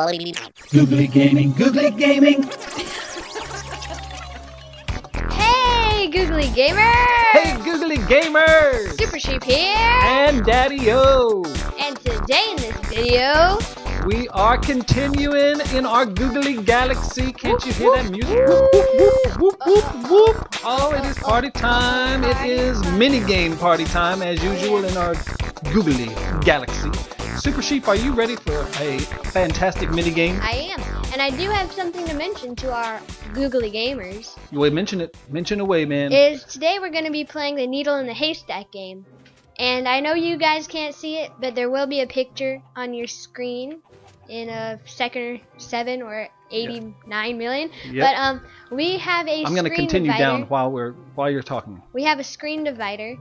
Googlie Gaming, Googlie Gaming. Hey, Googlie Gamers! Hey, Googlie Gamers! Super Sheep here! And Daddy-O! And today in this video, we are continuing in our Googlie Galaxy. Can't you hear that music? Whoop, whoop, whoop, whoop. Oh, it is party time. It is mini-game party time, as usual in our Googlie Galaxy. Super Sheep, are you ready for a fantastic mini-game? I am. And I do have something to mention to our Googlie Gamers. Wait, mention it. Mention away, man. Today we're going to be playing the Needle in the Haystack game. And I know you guys can't see it, but there will be a picture on your screen in a second or 7 or 89 million. Yep. But we have a I'm going to continue divider. down while you're talking. We have a screen divider.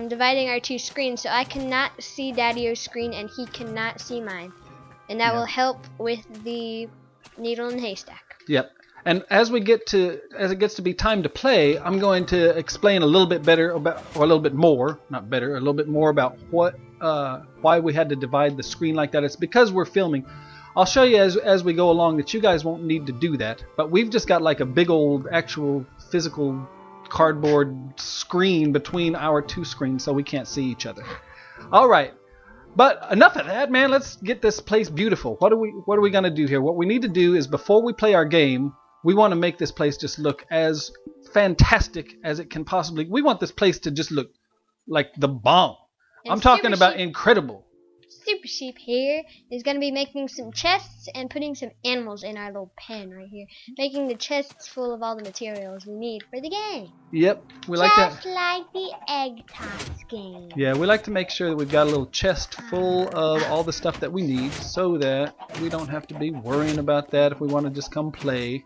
Dividing our two screens, so I cannot see Daddy-O's screen and he cannot see mine, and that will help with the Needle in the Haystack. Yep. And as it gets to be time to play, I'm going to explain a little bit better about, or a little bit more, not better, a little bit more about why we had to divide the screen like that. It's because we're filming. I'll show you as we go along that you guys won't need to do that, but we've just got like a big old actual physical cardboard screen between our two screens, so we can't see each other. All right, but enough of that, man. Let's get this place beautiful. What are we gonna do here? What we need to do is, before we play our game, we want to make this place just look as fantastic as it can possibly. We want this place to just look like the bomb. And I'm talking about incredible. Super Sheep here is going to be making some chests and putting some animals in our little pen right here. Making the chests full of all the materials we need for the game. Yep, we like that. Just like the Egg Tots game. Yeah, we like to make sure that we've got a little chest full of all the stuff that we need, so that we don't have to be worrying about that if we want to just come play.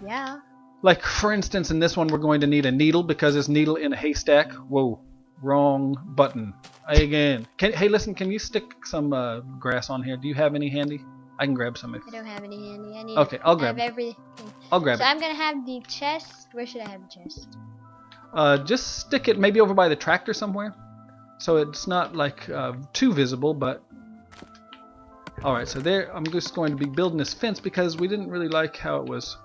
Yeah. Like, for instance, in this one we're going to need a needle because it's needle in a haystack. Whoa, wrong button. Again. Hey, listen, can you stick some grass on here? Do you have any handy? I can grab some. I don't have any handy. I need I'll grab everything. I'll grab it. So I'm going to have the chest. Where should I have the chest? Just stick it maybe over by the tractor somewhere, so it's not like too visible. But alright, so there, I'm just going to be building this fence because we didn't really like how it was.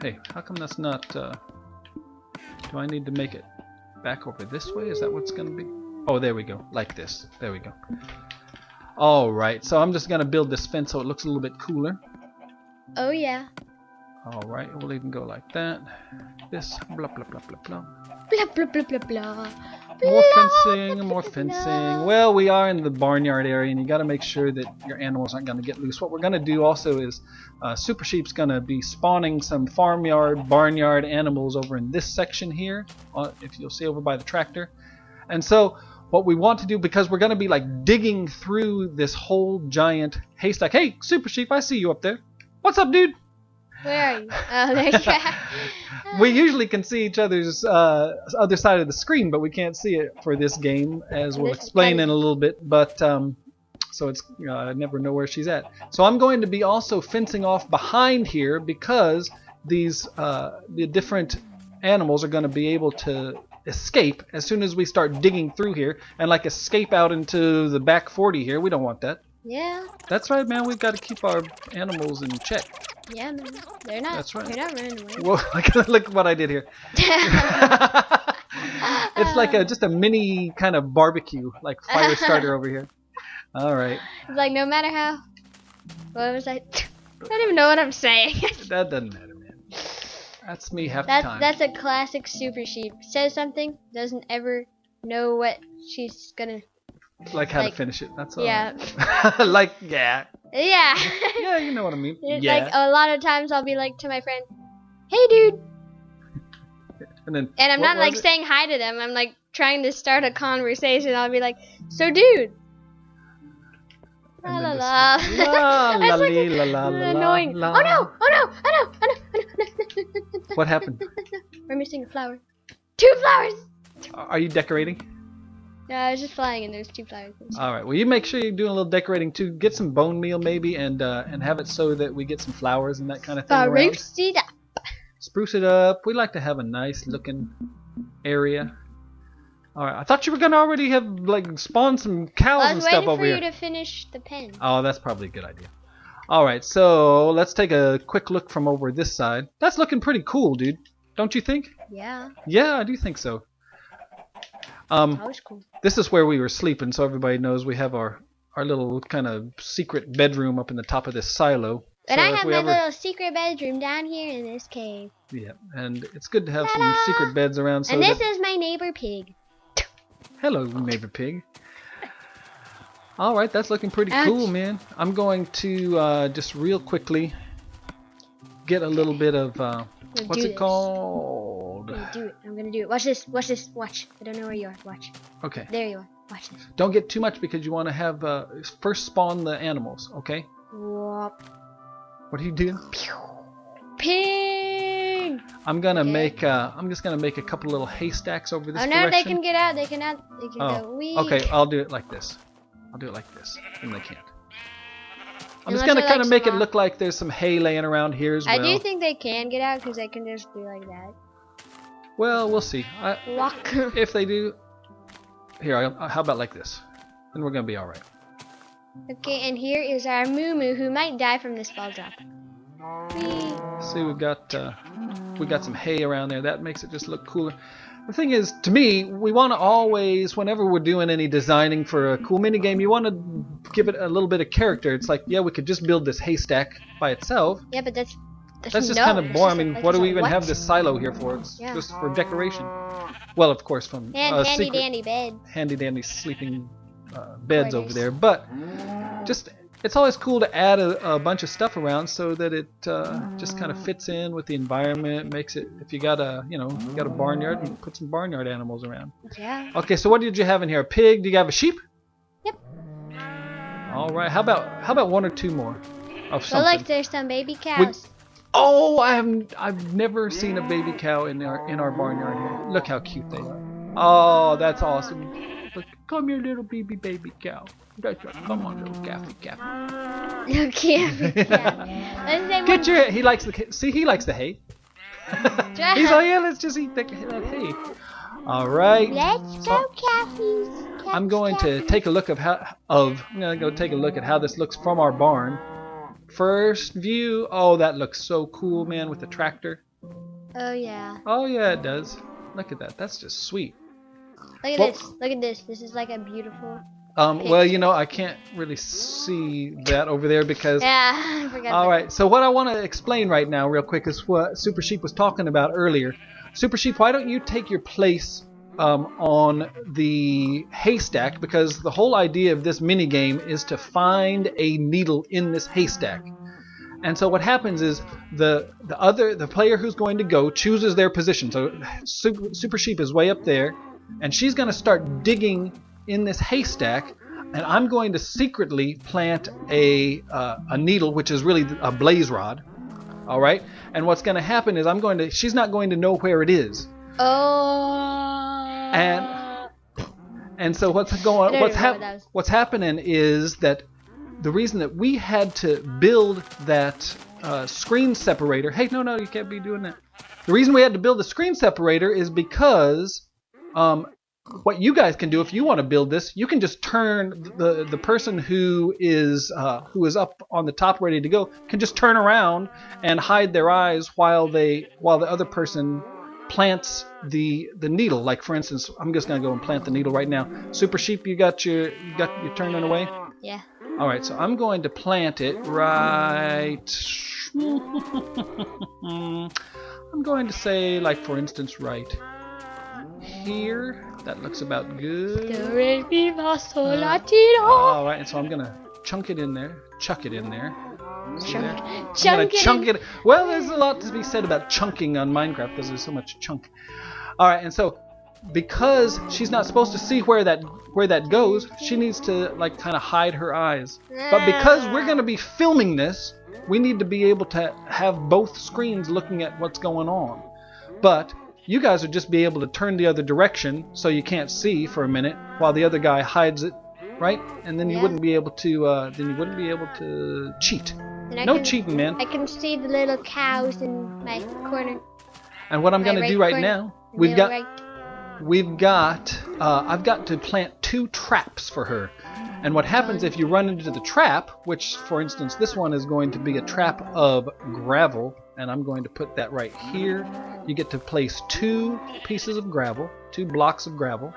Hey, how come that's not do I need to make it back over this way? Is that what's going to be? Oh, there we go. Like this. There we go. Alright, so I'm just going to build this fence so it looks a little bit cooler. Oh, yeah. Alright, we'll even go like that. This, blah, blah, blah, blah, blah. Blah, blah, blah, blah, blah. More fencing, more fencing. Well, we are in the barnyard area, and you got to make sure that your animals aren't going to get loose. What we're going to do also is Super Sheep's going to be spawning some farmyard, barnyard animals over in this section here, if you'll see over by the tractor. And so what we want to do, because we're going to be like digging through this whole giant haystack. Hey, Super Sheep, I see you up there. What's up, dude? Where are you? Oh, there you are. We usually can see each other's other side of the screen, but we can't see it for this game, as we'll explain in a little bit. But so it's I never know where she's at. So I'm going to be also fencing off behind here because these the different animals are going to be able to escape as soon as we start digging through here, and like escape out into the back 40 here. We don't want that. Yeah. That's right, man. We've got to keep our animals in check. Yeah, man. They're not. That's right. They're not running away. Whoa! Look what I did here. It's like just a mini kind of barbecue, like fire starter over here. All right. It's like no matter how. What was I? I don't even know what I'm saying. That doesn't matter, man. That's me half the time. That's a classic Super Sheep. Says something, doesn't ever know what she's gonna. Like how to finish it. That's all. Yeah. Like yeah. Yeah. Yeah, you know what I mean. Yeah. Like a lot of times I'll be like to my friend, "Hey, dude." And I'm not like saying hi to them. I'm like trying to start a conversation. I'll be like, "So, dude." La la la. La That's la la la. annoying. Oh no! Oh no! Oh no! Oh no! What happened? We're missing a flower. 2 flowers. Are you decorating? No, I was just flying and there's 2 flowers. All right. Well, you make sure you're doing a little decorating too. Get some bone meal maybe, and have it so that we get some flowers and that kind of thing around. Spruce it up. Spruce it up. We like to have a nice looking area. All right. I thought you were gonna already have like spawned some cows and stuff over here. I was waiting for you to finish the pen. Oh, that's probably a good idea. Alright, so let's take a quick look from over this side. That's looking pretty cool, dude. Don't you think? Yeah. Yeah, I do think so. That was cool. This is where we were sleeping, so everybody knows we have our little kind of secret bedroom up in the top of this silo. And So I if have we my ever- little secret bedroom down here in this cave. Yeah, and it's good to have some Ta-da! secret beds around. So And this that... is my neighbor pig. Hello, neighbor pig. Alright, that's looking pretty Ouch. cool, man. I'm going to just real quickly get a little bit of, what's do it this. called? I'm gonna do it. I'm gonna do it. Watch this. Watch this. Watch. I don't know where you are. Watch. Okay. There you are. Watch this. Don't get too much because you want to have, first spawn the animals, okay? Whoop. What are you doing? Pig. I'm gonna Okay. make, I'm just gonna make a couple little haystacks over this Oh no, direction. they can get out. They can out. They can go. Oh, Wee. okay, I'll do it like this. I'll do it like this, and they can't. I'm just Unless gonna they're, kind like, of make it small. look like there's some hay laying around here as well. I do think they can get out because they can just do like that. Well, we'll see. Walk. If they do, here, how about like this? Then we're gonna be all right. Okay, and here is our Moo who might die from this ball drop. Whee! See, we got some hay around there. That makes it just look cooler. The thing is, to me, we want to always, whenever we're doing any designing for a cool mini game, you want to give it a little bit of character. It's like, yeah, we could just build this haystack by itself. Yeah, but that's That's just no, kind of that's boring. I just mean, like what do we a even what? have this silo here for? It's Yeah. just for decoration. Well, of course, from And handy secret, dandy bed. handy dandy sleeping beds over Quarters. there. But just, it's always cool to add a bunch of stuff around so that it just kind of fits in with the environment. Makes it, if you got a, you got a barnyard, you can put some barnyard animals around. Yeah. Okay, so what did you have in here? A pig? Do you have a sheep? Yep. All right. How about one or two more of So something? look, there's some baby cows. Oh, I've never seen a baby cow in our barnyard here. Look how cute they are. Oh, that's awesome. Look, come here, little baby cow. That's right. Come on, little calfy calf. Okay. Let's say Get your. He likes the. See, he likes the hay. He's like, yeah, let's just eat that hay. All right. Let's go, calfies. I'm going to take a look I'm gonna go take a look at how this looks from our barn. First view. Oh, that looks so cool, man, with the tractor. Oh yeah. Oh yeah, it does. Look at that. That's just sweet. Look at Well- this. Look at this. This is like a beautiful. Well, I can't really see that over there because. Yeah, I forgot. All that. right. So what I want to explain right now, real quick, is what Super Sheep was talking about earlier. Super Sheep, why don't you take your place on the haystack? Because the whole idea of this mini game is to find a needle in this haystack. And so what happens is the player who's going to go chooses their position. So Super Sheep is way up there, and she's going to start digging in this haystack, and I'm going to secretly plant a needle, which is really a blaze rod. All right, and what's going to happen is she's not going to know where it is. Oh. And so what's happening is that the reason that we had to build that screen separator. Hey, no, you can't be doing that. The reason we had to build the screen separator is because what you guys can do if you want to build this, you can just turn the person who is up on the top ready to go can just turn around and hide their eyes while the other person plants the needle. Like for instance, I'm just gonna go and plant the needle right now. Super Sheep, you got your turning away? Yeah. All right, so I'm going to plant it right. I'm going to say, like for instance, right here. That looks about good. All right, and so I'm gonna chuck it in there. See there? I'm gonna chunk it. Well, there's a lot to be said about chunking on Minecraft because there's so much chunk. All right, and so because she's not supposed to see where that goes, she needs to like kind of hide her eyes. But because we're gonna be filming this, we need to be able to have both screens looking at what's going on. But you guys would just be able to turn the other direction so you can't see for a minute while the other guy hides it, right? And then you wouldn't be able to cheat. No cheating, man. I can see the little cows in my corner. And what I'm going to do right now, I've got to plant 2 traps for her. And what happens if you run into the trap, which for instance this one is going to be a trap of gravel, and I'm going to put that right here. You get to place 2 pieces of gravel, 2 blocks of gravel.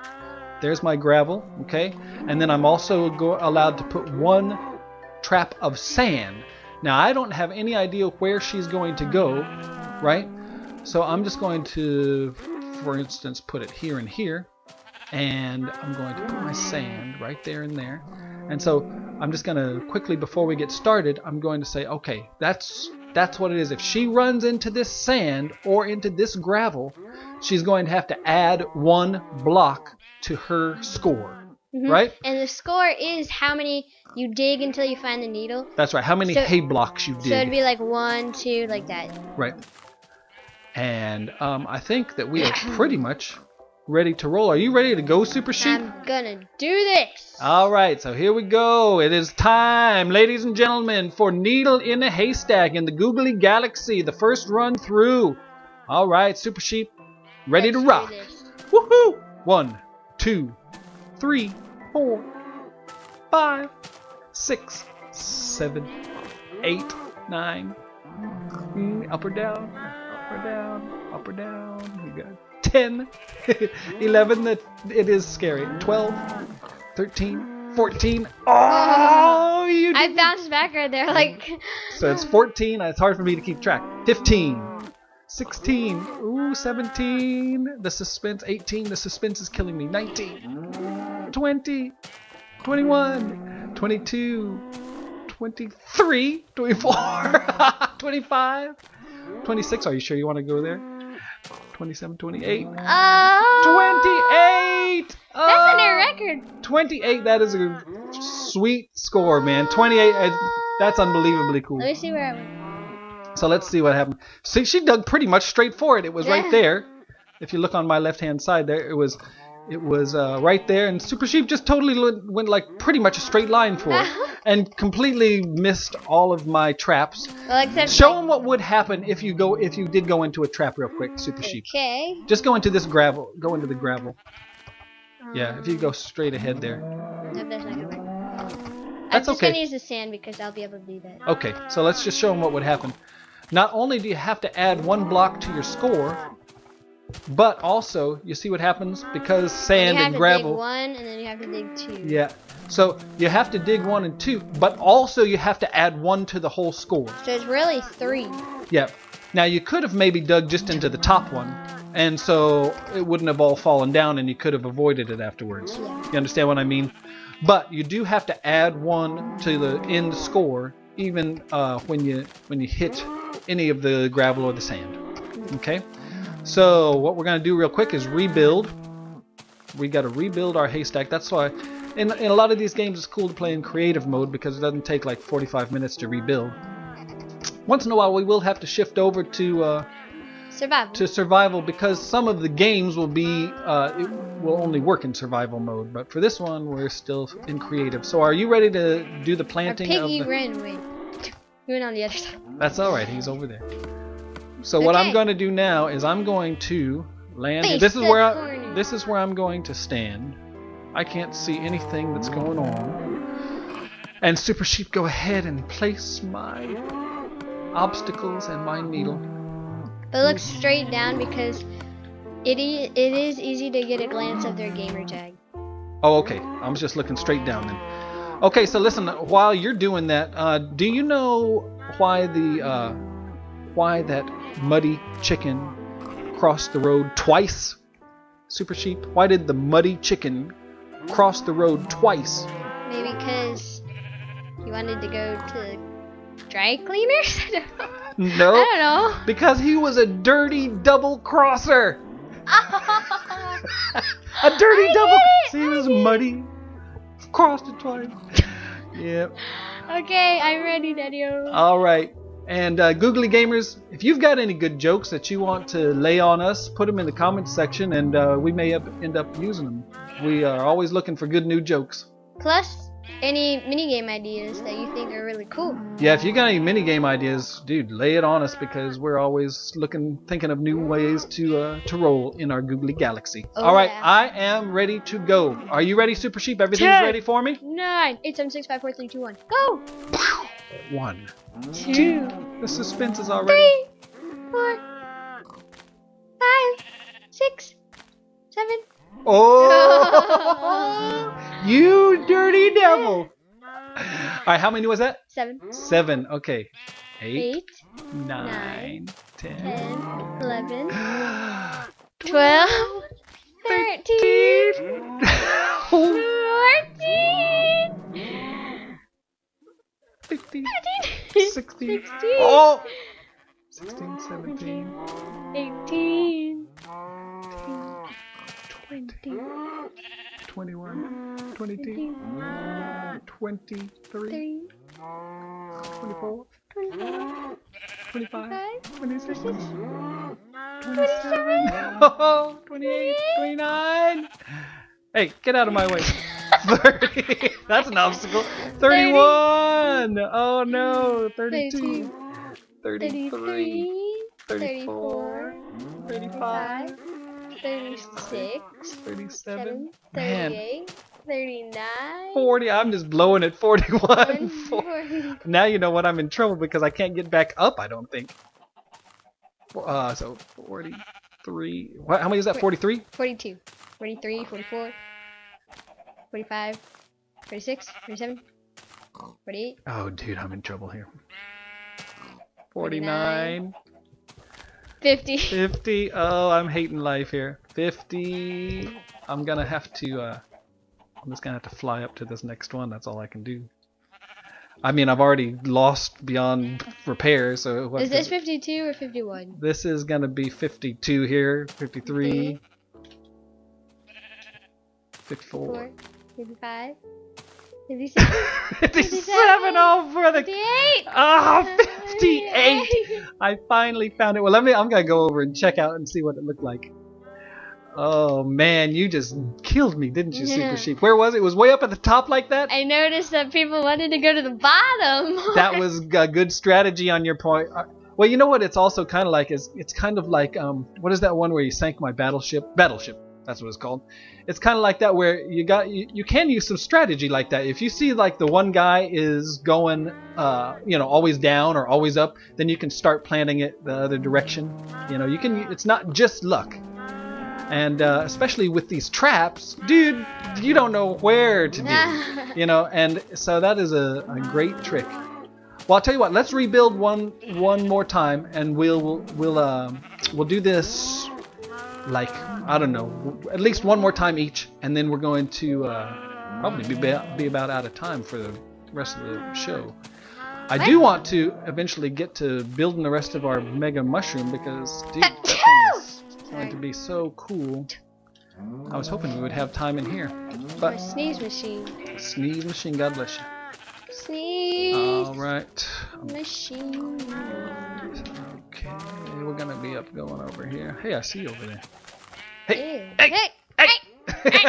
There's my gravel, okay? And then I'm also allowed to put 1 trap of sand. Now I don't have any idea where she's going to go, right? So I'm just going to, for instance, put it here and here. And I'm going to put my sand right there and there. And so I'm just going to quickly, before we get started, I'm going to say, okay, that's what it is. If she runs into this sand or into this gravel, she's going to have to add 1 block to her score, right? And the score is how many you dig until you find the needle. That's right. How many hay blocks you dig. So it'd be like 1, 2, like that. Right. And I think that we are pretty much ready to roll. Are you ready to go, Super Sheep? I'm gonna do this. Alright, so here we go. It is time, ladies and gentlemen, for Needle in a Haystack in the Googlie Galaxy, the first run through. Alright, Super Sheep, ready to rock. Woohoo! 1, 2, 3, 4, 5, 6, 7, 8, 9. Up or down, up or down, up or down. You got 10, 11, it is scary. 12, 13, 14. Oh, you did. I bounced back right there, like. So it's 14. It's hard for me to keep track. 15, 16, ooh, 17. The suspense. 18. The suspense is killing me. 19, 20, 21, 22, 23, 24, 25, 26. Are you sure you want to go there? 27, 28, 28! That's a new record. 28, that is a sweet score, man. 28, that's unbelievably cool. Let me see where I went. So let's see what happened. See, she dug pretty much straight for it. It was right there. If you look on my left-hand side there, it was right there, and Super Sheep just totally went like pretty much a straight line for it, and completely missed all of my traps. Well, except show them what would happen if you did go into a trap real quick, Super Sheep. Okay. Just go into this gravel. Go into the gravel. Yeah, if you go straight ahead there. No, that's not gonna work. That's I'm just okay. gonna use the sand because I'll be able to do that. Okay, so let's just show them what would happen. Not only do you have to add 1 block to your score, but also, you see what happens? Because sand and gravel. You have to dig 1 and then you have to dig 2. Yeah. So you have to dig 1 and 2, but also you have to add 1 to the whole score. So it's really 3. Yeah. Now you could have maybe dug just into the top one, and so it wouldn't have all fallen down, and you could have avoided it afterwards. Yeah. You understand what I mean? But you do have to add 1 to the end score, even when you hit any of the gravel or the sand. Okay. So what we're going to do real quick is rebuild. We got to rebuild our haystack. That's why in a lot of these games it's cool to play in creative mode because it doesn't take like 45 minutes to rebuild. Once in a while we will have to shift over to survival because some of the games will be it will only work in survival mode. But for this one we're still in creative. So are you ready to do the planting? Our piggy ran away. He went on the other side. That's all right. He's over there. So what I'm going to do now is I'm going to land here. This is where I'm going to stand. I can't see anything that's going on. And Super Sheep, go ahead and place my obstacles and my needle. But look straight down because it is easy to get a glance of their gamer tag. Oh, okay. I'm just looking straight down then. Okay, so listen. While you're doing that, do you know why that muddy chicken crossed the road twice? Super Sheep, why did the muddy chicken cross the road twice? Maybe because he wanted to go to dry cleaners? No. I don't know. Because he was a dirty double crosser. A dirty double. See, he was muddy. Crossed it twice. Yep. Okay, I'm ready, Daddy-o. All right. And Googlie Gamers, if you've got any good jokes that you want to lay on us, put them in the comments section, and we may end up using them. We are always looking for good new jokes. Plus, any minigame ideas that you think are really cool. Yeah, if you got any minigame ideas, dude, lay it on us because we're always thinking of new ways to roll in our Googlie Galaxy. Oh, All right, yeah. I am ready to go. Are you ready, Super Sheep? Everything's 10, ready for me? 9, 8, 7, 6, 5, 4, 3, 2, 1. Go! 1, 2, The suspense is already. 3, 4, 5, 6, 7. Oh, you dirty devil! All right, how many was that? 7, 7. Okay, 8, 8, 9, 10, 10, 11, 12, 13, 14, 15, 15, 16. 16, Oh, 16, 17. 18, 20, 21, 22, 23, 24, 24, 25, 26, 26, 27, oh, 28, 29. Hey, get out of my way. 30. That's an obstacle. 31. Oh no. 32. 33. 34. 35. 36, 37. 37, Man. 38, 39, 40. I'm just blowing at 41. 40. Now you know what, I'm in trouble because I can't get back up, I don't think. So 43. What? How many is that? 43? 42, 43, 44, 45, 46, 47, 48, Oh, dude, I'm in trouble here. 49. 50. 50. Oh, I'm hating life here. 50. I'm gonna have to. I'm just gonna have to fly up to this next one. That's all I can do. I mean, I've already lost beyond repair. So what Is this 52 or 51? This is gonna be 52 here. 53. 54. 55, 56, 57. Oh, for the. 58. Oh, 58. I finally found it. Well, I'm gonna go over and check out and see what it looked like. Oh man, you just killed me, didn't you, Super Yeah. Sheep? Where was it? It was way up at the top like that? I noticed that people wanted to go to the bottom. That was a good strategy on your point. Well, you know what it's also kind of like? It's kind of like, what is that one where you sank my battleship? Battleship, that's what it's called. It's kind of like that where you can use some strategy like that. If you see like the one guy is going, always down or always up, then you can start planning it the other direction. You know, it's not just luck. And especially with these traps, dude, you don't know where to do, and so that is a great trick. Well, I'll tell you what, let's rebuild one more time, and we'll do this like, I don't know, at least one more time each, and then we're going to probably be about out of time for the rest of the show. I do want to eventually get to building the rest of our mega mushroom because, dude, that thing is going to be so cool. I was hoping we would have time in here, Or but sneeze machine. sneeze machine, God bless you. Sneeze All right. machine. Okay, we're gonna be going over here. Hey, I see you over there. Hey, Hey, hey, hey, hey!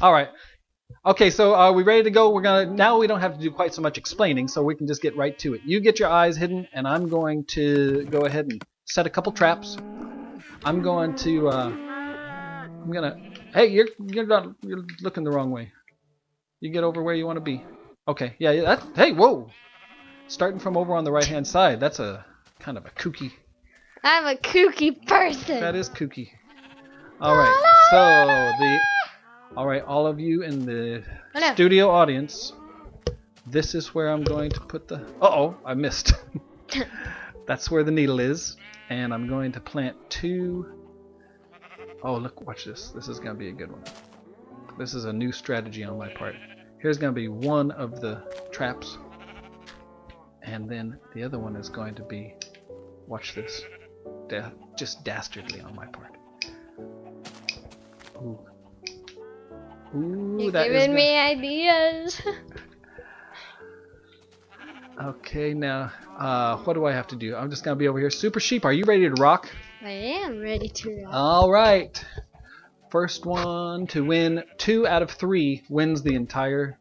All right. Okay, so are we ready to go? Now we don't have to do quite so much explaining, so we can just get right to it. You get your eyes hidden, and I'm going to go ahead and set a couple traps. I'm going to hey, you're looking the wrong way. You get over where you want to be. Okay, yeah, hey, whoa. Starting from over on the right-hand side. That's a kind of a kooky. I'm a kooky person. That is kooky. All right. So all right, all of you in the studio audience, this is where I'm going to put the... Uh-oh, I missed. That's where the needle is, and I'm going to plant 2... Oh, look, watch this. This is going to be a good one. This is a new strategy on my part. Here's going to be one of the traps, and then the other one is going to be... Watch this. Just dastardly on my part. Ooh. Ooh, You're that giving me ideas. Okay, now, what do I have to do? I'm just going to be over here. Super Sheep, are you ready to rock? I am ready to rock. All right. First one to win 2 out of 3 wins the entire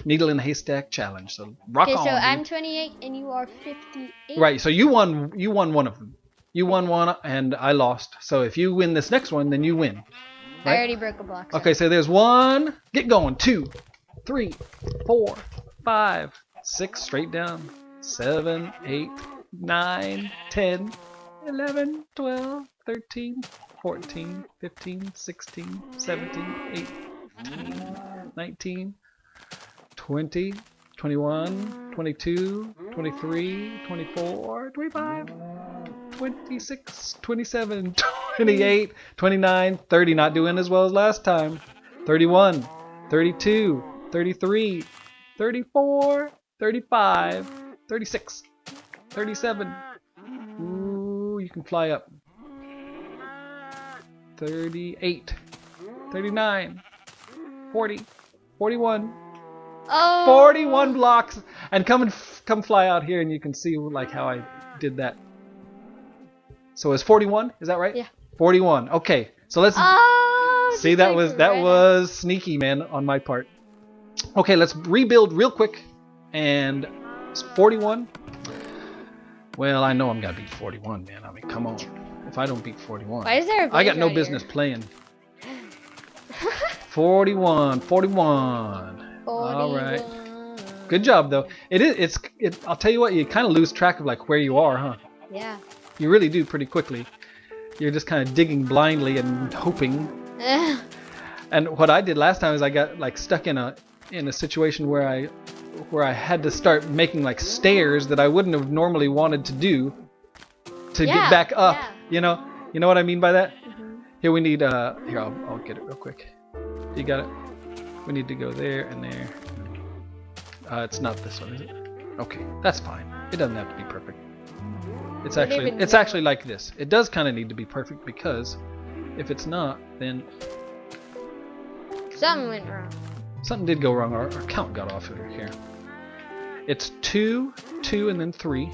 Needle in a Haystack challenge. So rock Okay, on. so dude. I'm 28 and you are 58. Right. So you won one of them. You won one and I lost. So if you win this next one, then you win. I Right? already broke a block. Okay, so there's 1. Get going. 2, 3, 4, 5, 6 straight down. 7, 8, 9, 10, 11, 12, 13, 14, 15, 16, 17, 18, 19, 20, 21, 22, 23, 24, 25, 26, 27, 28, 29, 30. Not doing as well as last time. 31, 32, 33, 34, 35, 36, 37. Ooh, you can fly up. 38, 39, 40, 41, Oh. 41 blocks. And come fly out here and you can see like how I did that. So it's 41, is that right? Yeah. 41. Okay. So let's Oh. see, just that like was Beretta. sneaky, man, on my part. Okay, let's rebuild real quick. And it's 41. Well, I know I'm gonna beat 41, man. I mean, come on. If I don't beat 41, Why is there a I got village no out business here? playing. 41. All right. 41. Good job, though. I'll tell you what, you kind of lose track of like where you are, huh? Yeah. You really do pretty quickly. You're just kind of digging blindly and hoping. And what I did last time is I got like stuck in a situation where I had to start making like stairs that I wouldn't have normally wanted to do to get back up. Yeah. You know what I mean by that? Mhm. Here we need here I'll get it real quick. You got it? We need to go there and there. It's not this one, is it? Okay, that's fine. It doesn't have to be perfect. It's actually like this. It does kind of need to be perfect because if it's not, then Something went wrong. something did go wrong. Our count got off here. It's 2, 2, and then 3.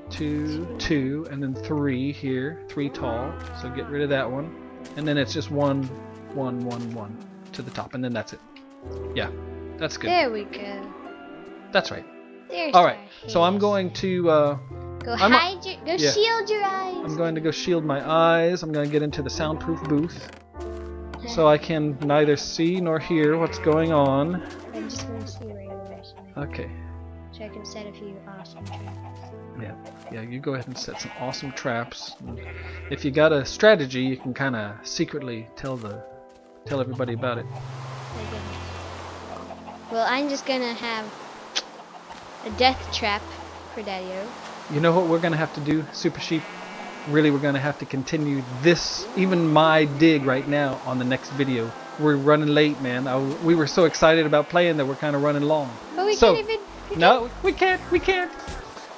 2, 2, and then 3 here. 3 tall. So get rid of that one. And then it's just 1, 1, 1, 1 to the top, and then that's it. Yeah, that's good. There we go. That's right. There's All right. our So I'm haze. going to Go yeah. shield your eyes. I'm going to go shield my eyes. I'm going to get into the soundproof booth so I can neither see nor hear what's going on. I'm just gonna see where you're at. Okay. So I can set a few awesome traps. Yeah, you go ahead and set some awesome traps. And if you got a strategy, you can kind of secretly tell everybody about it. Okay. Well, I'm just gonna have a death trap for Daddy-O. You know what we're going to have to do, Super Sheep? Really, we're going to have to continue this, even my dig right now, on the next video. We're running late, man. We were so excited about playing that we're kind of running long. But we So, can't even. No, we can't.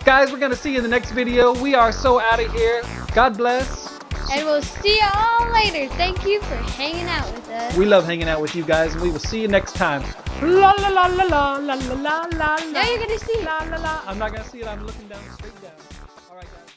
Guys, we're going to see you in the next video. We are so out of here. God bless. And we'll see you all later. Thank you for hanging out with us. We love hanging out with you guys, and we will see you next time. La la la la la la la la la. Now you're gonna see. La la la. I'm not gonna see it. I'm looking down straight down. All right, guys.